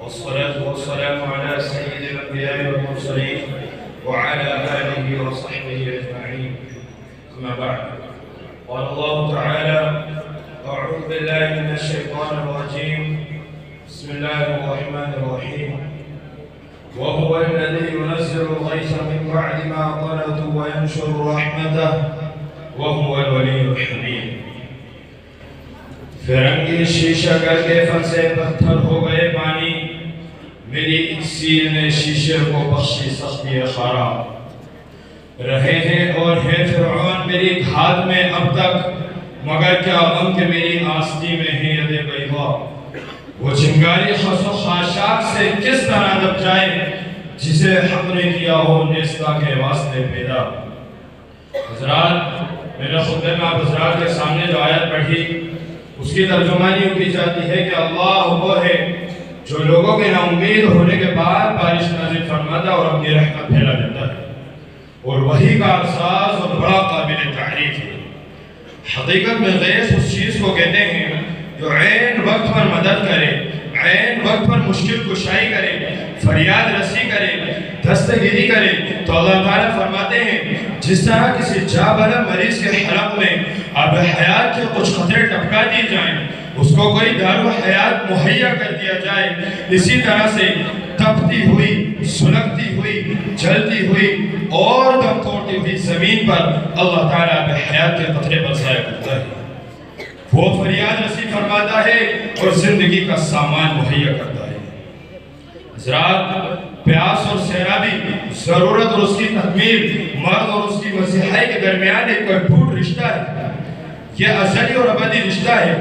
والصلاة والسلام على سيد الأنبياء والمرسلين وعلى آله وصحبه أجمعين. أما بعد، قال الله تعالى: أعوذ بالله من الشيطان الرجيم. بسم الله الرحمن الرحيم. وهو الذي ينزل الغيث من بعد ما قنطوا وينشر رحمته وهو الولي الحميد. فرنگی شیشہ کر کے پھنسے پتھر ہو گئے پانی، میری اکسیر نے شیشے کو بخشی سختی خراب. رہے ہیں اور ہے فرعون میری گھات میں اب تک، مگر کیا غم کہ میری آستی میں ہے ید بیضا. وہ چنگاری خس و خاشاک سے کس طرح دب جائے، جسے حق نے کیا ہو نیستا کے واسطے پیدا. حضرات، میرے خطبے میں آپ حضرات کے سامنے جو آیت پڑھی، اس کی ترجمانی کی جاتی ہے کہ اللہ وہ ہے جو لوگوں کے نا امید ہونے کے بعد بارش نازل فرماتا اور اپنی رحمت پھیلا دیتا ہے، اور وہی کا احساس اور بڑا قابل تعریف ہے. حقیقت میں غیث اس چیز کو کہتے ہیں جو عین وقت پر مدد کرے، عین وقت پر مشکل کشائی کرے، فریاد رسی کرے، دستگیری کرے. تو اللہ تعالیٰ فرماتے ہیں جس طرح کسی جا بلا مریض کے حلق میں آب حیات کے کچھ قطرے ٹپکا دی جائیں، اس کو کوئی دارو حیات مہیا کر دیا جائے، اسی طرح سے تپتی ہوئی، سلگتی ہوئی، جلتی ہوئی اور دم توڑتی ہوئی زمین پر اللہ تعالیٰ آب حیات کے قطرے برسایا کرتا ہے. وہ فریاد رسی فرماتا ہے اور زندگی کا سامان مہیا کرتا ہے. حضرات، پیاس اور سیرابی، ضرورت اور اس کی تکمیل، مرض اور اس کی مسیحائی کے درمیان ایک ٹوٹ رشتہ ہے. یہ ازلی اور ابدی رشتہ ہے.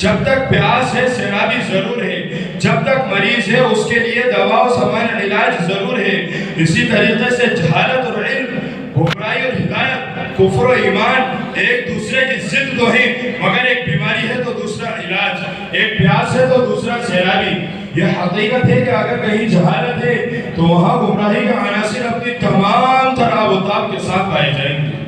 جب تک پیاس ہے سیرابی ضرور ہے، جب تک مریض ہے اس کے لیے دوا و سامان علاج ضرور ہے. اسی طریقے سے جہالت اور علم، گمراہی اور ہدایت، کفر و ایمان ایک دوسرے کی ضد تو ہیں، مگر ایک بیماری ہے تو دوسرا علاج، ایک پیاس ہے تو دوسرا سیرابی. یہ حقیقت ہے کہ اگر کہیں جہالت ہے تو وہاں گمراہی کا عناصر اپنی تمام تناب و تاب کے ساتھ پائے جائیں گے.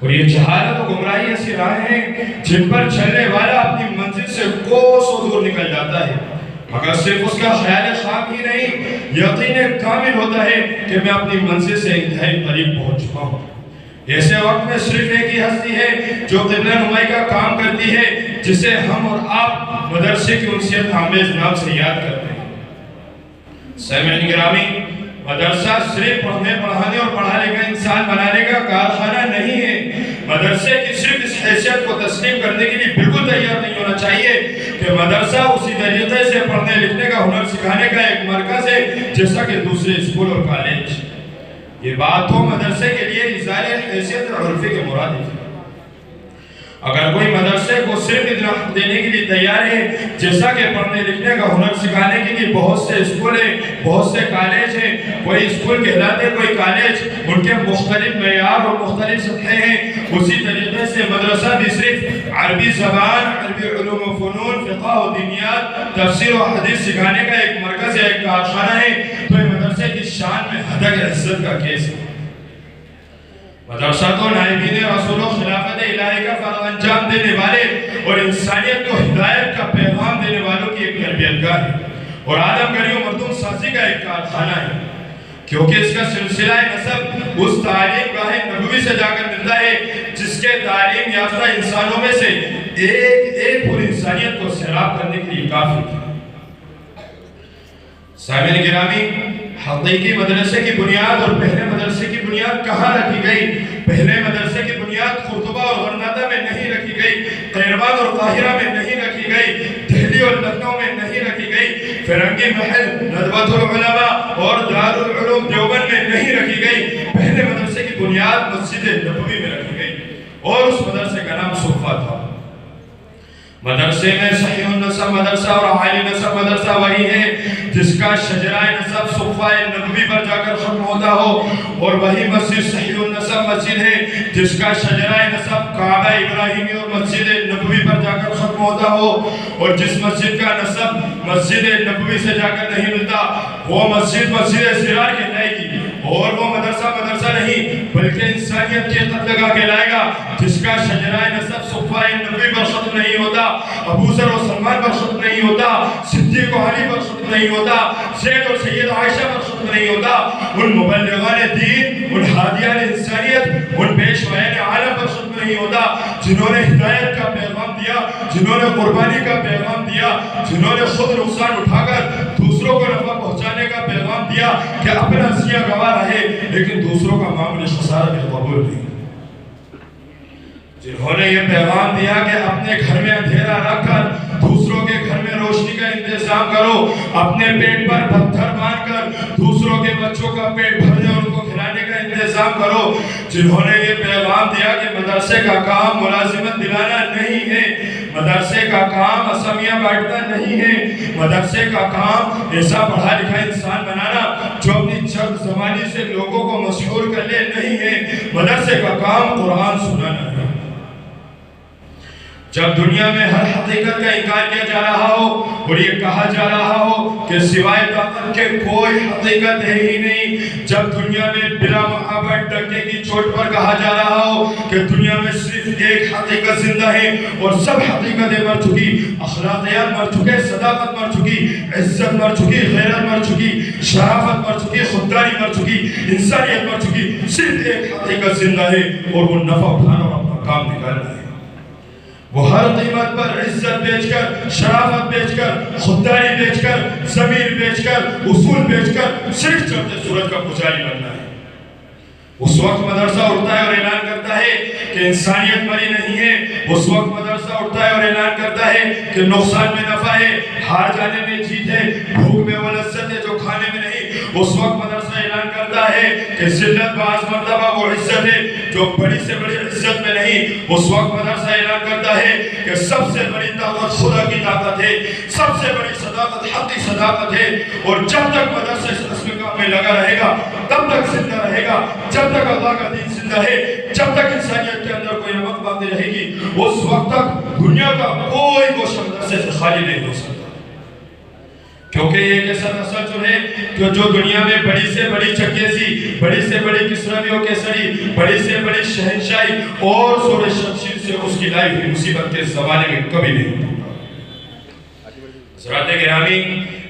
اور یہ جہالت و گمراہی ایسی راہیں ہیں جن پر چلنے والا اپنی منزل سے کوسوں دور نکل جاتا ہے، مگر صرف اس کا خیال خام ہی نہیں، یقین کامل ہوتا ہے کہ میں اپنی منزل سے انتہائی قریب پہنچ چکا ہوں. ایسے وقت میں صرف ایک ہی ہستی ہے جو قبلہ نمائی کا کام کرتی ہے، جسے ہم اور آپ مدرسے کی انسیت آمیز نام سے یاد کرتے ہیں. سامعین گرامی، مدرسہ صرف پڑھنے پڑھانے اور پڑھا لکھا انسان بنانے کا کارخانہ نہیں ہے. مدرسے کی صرف اس حیثیت کو تسلیم کرنے کے لیے بالکل تیار نہیں ہونا چاہیے کہ مدرسہ اسی طریقے سے پڑھنے لکھنے کا ہنر سکھانے کا ایک مرکز ہے جیسا کہ دوسرے اسکول اور کالج. یہ بات تو مدرسے کے لیے ازالہ حیثیت اور عرفی کے مرادف ہے. اگر کوئی مدرسے کو صرف اتنا حق دینے کے لیے تیار ہے جیسا کہ پڑھنے لکھنے کا ہنر سکھانے کے لیے بہت سے اسکول ہیں، بہت سے کالج ہیں، کوئی اسکول کہلاتے کوئی کالج، ان کے مختلف معیار اور مختلف سطحیں ہیں، اسی طریقے سے مدرسہ بھی صرف عربی زبان، عربی علوم و فنون، فقہ و دینیات، تفسیر و حدیث سکھانے کا ایک مرکز ہے، ایک کارخانہ ہے، تو یہ مدرسے کی شان میں حدق عزت کا کیس ہے. مدرسہ تو نائبین رسول و خلافت الہی کا فرض انجام دینے والے اور انسانیت کو ہدایت کا پیغام دینے والوں کی ایک تربیت گاہ ہے، اور آدم گری و مردم سازی کا ایک کارخانہ ہے، کیونکہ اس کا سلسلہ نسب اس تعلیم گاہ نبوی سے جا کر ملتا ہے جس کے تعلیم یافتہ انسانوں میں سے ایک پوری انسانیت کو سیراب کرنے کے لیے کافی ہے. سامعین گرامی، حقیقی مدرسے کی بنیاد اور پہلے مدرسے کی بنیاد کہاں رکھی گئی؟ پہلے مدرسے کی بنیاد قرطبہ اور غرناطہ میں نہیں رکھی گئی، قیروان اور قاہرہ میں نہیں رکھی گئی، دہلی اور لکھنؤ میں نہیں رکھی گئی، فرنگی محل، ندوۃ العلماء اور دارالعلوم دیوبند میں نہیں رکھی گئی. پہلے مدرسے کی بنیاد مسجد نبوی میں رکھی گئی، اور اس مدرسے کا نام صفہ تھا. مدرسے میں صحیح النسب مدرسہ اور عالی نسب مدرسہ وہی ہے جس کا شجرہ نسب صفہ نبوی پر جا کر ختم ہوتا ہو، اور وہی مسجد صحیح النسب مسجد ہے جس کا شجرہ نسب کعبہ ابراہیمی اور مسجد نبوی پر جا کر ختم ہوتا ہو. اور جس مسجد کا نسب مسجد نبوی سے جا کر نہیں ملتا وہ مسجد ضرار کہلائے گی، اور وہ مدرسہ نہیں بلکہ انسانیت کی قتلگاہ کہلائے گا جس کا شجرہ نسب صفہ نبوی پر ختم نہیں ہوتا، ابو ذر و سلمان پر ختم نہیں ہوتا، صدیق کسی کو علی پر شک نہیں ہوتا، زید اور سید عائشہ پر شک نہیں ہوتا، ان مبلغان دین، ان ہادیان انسانیت، ان پیشوائان عالم پر شک نہیں ہوتا جنہوں نے ہدایت کا پیغام دیا، جنہوں نے قربانی کا پیغام دیا، جنہوں نے خود نقصان اٹھا کر دوسروں کو نفع پہنچانے کا پیغام دیا کہ اپنا سیاہ گواہ رہے لیکن دوسروں کا معاملہ خسارہ بھی قبول نہیں، جنہوں نے یہ پیغام دیا کہ اپنے گھر میں اندھیرا رکھ کر دوسروں کے گھر میں روشنی کا انتظام کرو، اپنے پیٹ پر پتھر باندھ کر دوسروں کے بچوں کا پیٹ بھرنے اور ان کو کھلانے کا انتظام کرو، جنہوں نے یہ پیغام دیا کہ مدرسے کا کام ملازمت دلانا نہیں ہے، مدرسے کا کام اسامیاں بانٹنا نہیں ہے، مدرسے کا کام ایسا پڑھا لکھا انسان بنانا جو اپنی چرب زبانی سے لوگوں کو مسحور کر لے نہیں ہے، مدرسے کا کام قرآن سنانا ہے۔ جب دنیا میں ہر حقیقت کا انکار کیا جا رہا ہو اور یہ کہا جا رہا ہو کہ سوائے طاقت کے کوئی حقیقت ہے ہی نہیں، جب دنیا میں بلا محابت ڈکے کی چوٹ پر کہا جا رہا ہو کہ دنیا میں صرف ایک حقیقت زندہ ہے اور سب حقیقتیں مر چکی، اخلاقیات مر چکے، صداقت مر چکی، عزت مر چکی، غیرت مر چکی، شرافت مر چکی، خودداری مر چکی، انسانیت مر چکی، صرف ایک حقیقت زندہ ہے اور وہ نفع اٹھانا اور اپنا کام نکالنا ہے۔ وہ ہر قیمت پر عزت بیچ کر، شرافت بیچ کر، خودداری بیچ کر، ضمیر بیچ کر، اصول بیچ کر صرف چڑھتے سورج کا پجاری بننا ہے۔ اس وقت مدرسہ اٹھتا ہے اور اعلان کرتا ہے کہ انسانیت مری نہیں ہے، اس وقت مدرسہ اٹھتا ہے اور اعلان کرتا ہے کہ نقصان میں نفع ہے، ہار جانے میں جیت ہے، بھوک میں وہ لذت ہے جو کھانے میں نہیں، اس وقت مدرسہ اعلان کرتا ہے کہ ذلت بعض مرتبہ وہ عزت ہے جو بڑی سے بڑی عزت میں نہیں، اس وقت مدرسہ اعلان کرتا ہے کہ سب سے بڑی طاقت خدا کی طاقت ہے، سب سے بڑی صداقت حقی صداقت ہے، اور جب تک مدرسہ اس قسم کام میں لگا رہے گا تب تک زندہ رہے گا، جب تک اللہ کا دین زندہ ہے، جب تک انسانیت کے اندر کوئی رمق باقی رہے گی، اس وقت تک دنیا کا کوئی گوشہ مدرسے سے خالی نہیں ہو سکتا، کیونکہ یہ ایک ایسا نسل جو ہے کہ جو دنیا میں بڑی سے بڑی چنگیزی، بڑی سے بڑی کسروی و کیسری، بڑی سے بڑی شہنشاہی اور سور شمشیر سے اس کی لائی ہوئی مصیبت کے زمانے میں کبھی نہیں ہوتا۔ حضرات گرامی،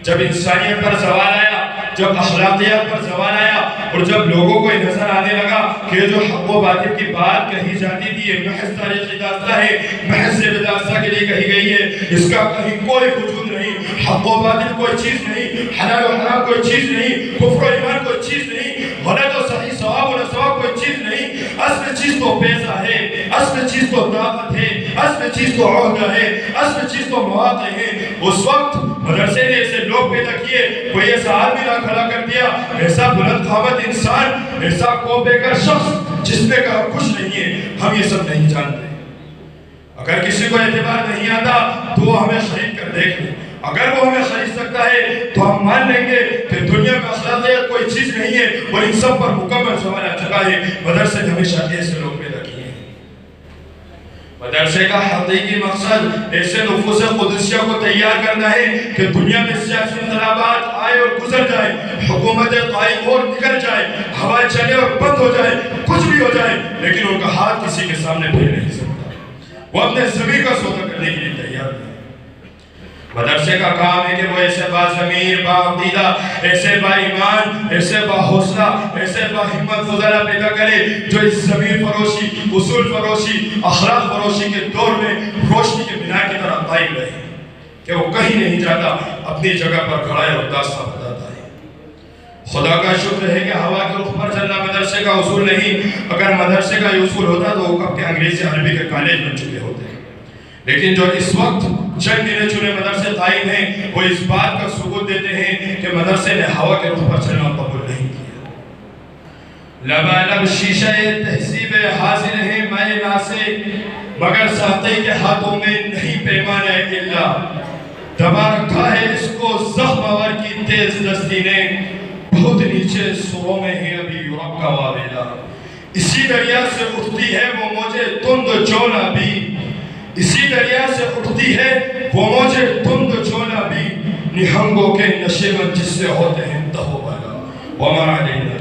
جب انسانیت پر زوال آیا، جب اخلاقیات پر زوال آیا اور جب لوگوں کو یہ نظر آنے لگا کہ جو حق و باطل کی بات کہی جاتی تھی یہ محض تاریخی داستہ ہے، محض داستہ کے لیے کہی گئی ہے، اس کا کہیں کوئی وجود نہیں، حق و باطل کوئی چیز نہیں، حلال و حرام کوئی چیز نہیں، کفر و ایمان کوئی چیز نہیں، غلط و صحیح، ثواب و ناثواب کوئی چیز نہیں، اصل چیز تو پیسہ ہے، اصل چیز تو طاقت ہے، اصل چیز تو عہدہ ہے، اصل چیز تو مواقع ہے۔ اس وقت مدرسے نے ایسے لوگ پیدا کیے، کوئی ایسا آدمی نہ کھڑا کر دیا، ایسا بلند قامت انسان، ایسا کو بے کر شخص جس نے کہا کچھ نہیں ہے، ہم یہ سب نہیں جانتے۔ اگر کسی کو اعتبار نہیں آتا تو وہ ہمیں خرید کر دیکھ لیں، اگر وہ ہمیں خرید سکتا ہے تو ہم مان لیں گے کہ دنیا میں اخلاقیات کوئی چیز نہیں ہے اور ان سب پر مکمل زوال آ چکا ہے۔ مدرسے نے ہمیشہ ایسے لوگ پیدا کیے ہیں۔ مدرسے کا حقیقی مقصد ایسے نفوس قدسیہ کو تیار کرنا ہے کہ دنیا میں سیاسی انقلابات آئے اور گزر جائے، حکومتیں قائم اور نکل جائے، ہوا چلے اور بند ہو جائے، کچھ بھی ہو جائے، لیکن ان کا ہاتھ کسی کے سامنے پھیل نہیں سکتا، وہ اپنے ضمیر کا سودا کرنے کے لیے تیار ہے۔ مدرسے کا کام ہے کہ وہ ایسے با ضمیر، با عقیدہ، ایسے با ایمان، ایسے با حوصلہ، ایسے با ہمت فضلہ پیدا کرے جو اس ضمیر فروشی، اصول فروشی، اخلاق فروشی کے دور میں روشنی کے بنا کی طرح قائم رہے، کہ وہ کہیں نہیں جاتا، اپنی جگہ پر کھڑا ہے اور داستہ بتاتا ہے۔ خدا کا شکر ہے کہ ہوا کے رخ پر چلنا مدرسے کا اصول نہیں، اگر مدرسے کا یہ اصول ہوتا تو وہ کب کے انگریزی عربی کے کالج بن چکے ہوتے، لیکن جو اس وقت چند گنے چنے مدرسے قائم ہیں وہ اس بات کا ثبوت دیتے ہیں کہ مدرسے نے ہوا کے رخ پر چلنا قبول نہیں کیا۔ لبالب شیشہ تہذیب حاضر ہے میں ناسے، مگر ساقی کے ہاتھوں میں نہیں پیمانہ الا، دبا رکھا ہے اس کو زخم آور کی تیز دستی نے، بہت نیچے سروں میں ہے ابھی یورپ کا واویلا، اسی دریا سے اٹھتی ہے وہ موجے تند جونا بھی، اسی دریا سے اٹھتی ہے وہ موجے تند جونا بھی، نہنگوں کے نشے میں جس سے ہوتے ہیں تہو والا، وما علینا